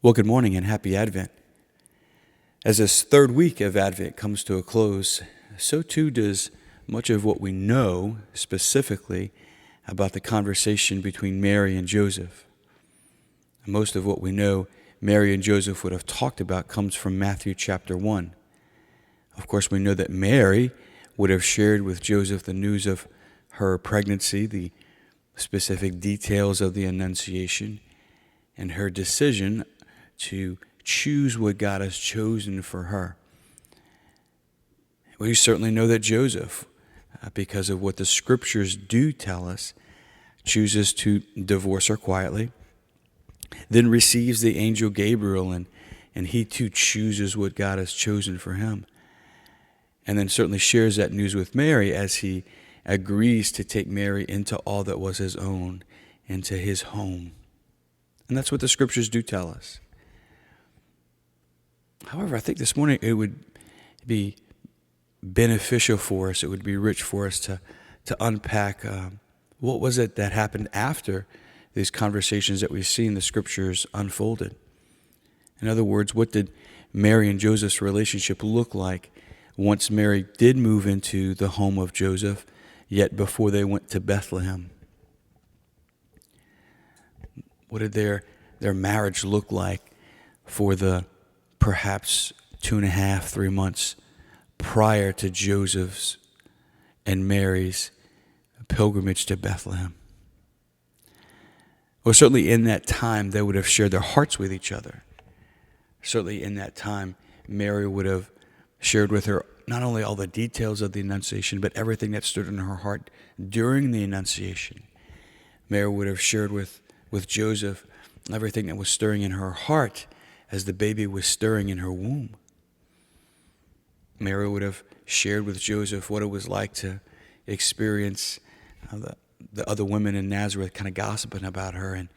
Well, good morning and happy Advent. As this third week of Advent comes to a close, so too does much of what we know specifically about the conversation between Mary and Joseph. Most of what we know Mary and Joseph would have talked about comes from Matthew chapter 1. Of course, we know that Mary would have shared with Joseph the news of her pregnancy, the specific details of the Annunciation, and her decision to choose what God has chosen for her. We certainly know that Joseph, because of what the Scriptures do tell us, chooses to divorce her quietly, then receives the angel Gabriel, and he too chooses what God has chosen for him. And then certainly shares that news with Mary as he agrees to take Mary into all that was his own, into his home. And that's what the Scriptures do tell us. However, I think this morning it would be beneficial for us, it would be rich for us to unpack what was it that happened after these conversations that we see in the Scriptures unfolded. In other words, what did Mary and Joseph's relationship look like once Mary did move into the home of Joseph, yet before they went to Bethlehem? What did their marriage look like for the perhaps 2.5, 3 months prior to Joseph's and Mary's pilgrimage to Bethlehem? Well, certainly in that time, they would have shared their hearts with each other. Certainly in that time, Mary would have shared with her not only all the details of the Annunciation, but everything that stood in her heart during the Annunciation. Mary would have shared with Joseph everything that was stirring in her heart as the baby was stirring in her womb. Mary would have shared with Joseph what it was like to experience the other women in Nazareth kind of gossiping about her and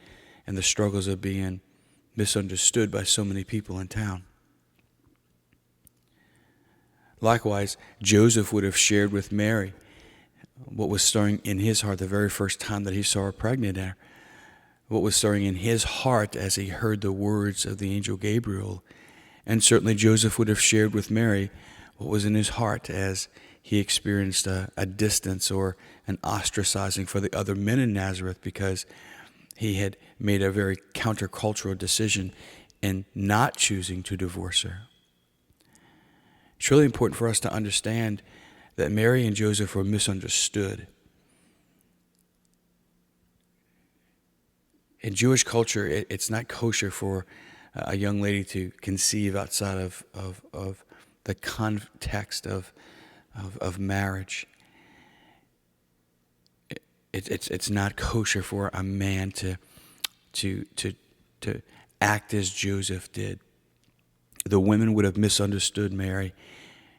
the struggles of being misunderstood by so many people in town. Likewise, Joseph would have shared with Mary what was stirring in his heart the very first time that he saw her pregnant, what was stirring in his heart as he heard the words of the angel Gabriel. And certainly Joseph would have shared with Mary what was in his heart as he experienced a distance or an ostracizing for the other men in Nazareth because he had made a very countercultural decision in not choosing to divorce her. It's really important for us to understand that Mary and Joseph were misunderstood. In Jewish culture, it's not kosher for a young lady to conceive outside of the context of marriage. It's not kosher for a man to act as Joseph did. The women would have misunderstood Mary,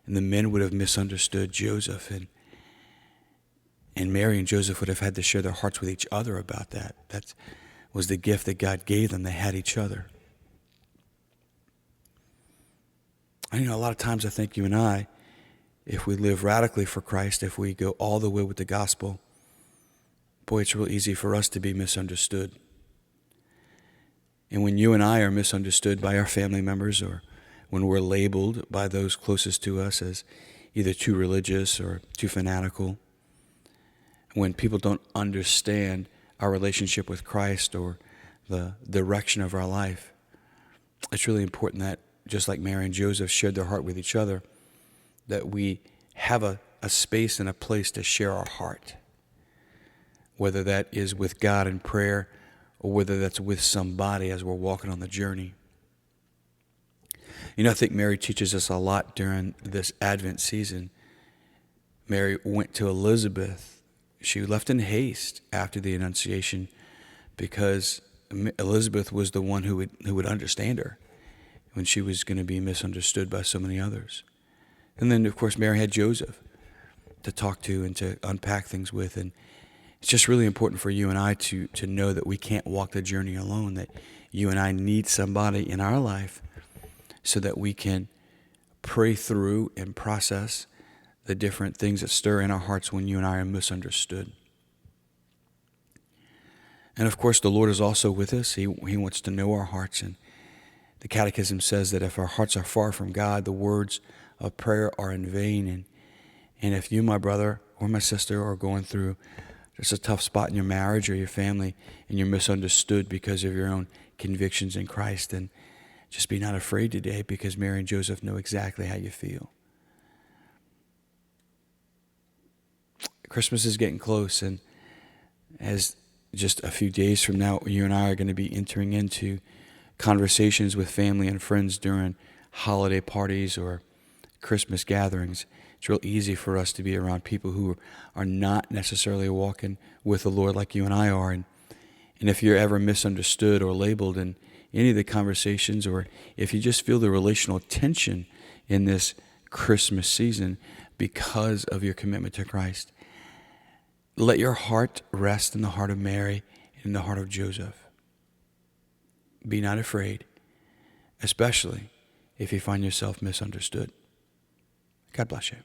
and the men would have misunderstood Joseph, and Mary and Joseph would have had to share their hearts with each other about that. That was the gift that God gave them. They had each other. And a lot of times I think you and I, if we live radically for Christ, if we go all the way with the gospel, boy, it's real easy for us to be misunderstood. And when you and I are misunderstood by our family members, or when we're labeled by those closest to us as either too religious or too fanatical, when people don't understand our relationship with Christ or the direction of our life, it's really important that, just like Mary and Joseph shared their heart with each other, that we have a space and a place to share our heart, whether that is with God in prayer or whether that's with somebody as we're walking on the journey. I think Mary teaches us a lot during this Advent season. Mary went to Elizabeth. She left in haste after the Annunciation because Elizabeth was the one who would understand her when she was going to be misunderstood by so many others. And then, of course, Mary had Joseph to talk to and to unpack things with. And it's just really important for you and I to know that we can't walk the journey alone, that you and I need somebody in our life so that we can pray through and process the different things that stir in our hearts when you and I are misunderstood. And of course, the Lord is also with us. He wants to know our hearts, and The Catechism says that if our hearts are far from God, the words of prayer are in vain. And if you, my brother or my sister, are going through just a tough spot in your marriage or your family, and you're misunderstood because of your own convictions in Christ, then just be not afraid today, because Mary and Joseph know exactly how you feel. Christmas is getting close, and as just a few days from now, you and I are going to be entering into conversations with family and friends during holiday parties or Christmas gatherings. It's real easy for us to be around people who are not necessarily walking with the Lord like you and I are. And if you're ever misunderstood or labeled in any of the conversations, or if you just feel the relational tension in this Christmas season because of your commitment to Christ, let your heart rest in the heart of Mary and in the heart of Joseph. Be not afraid, especially if you find yourself misunderstood. God bless you.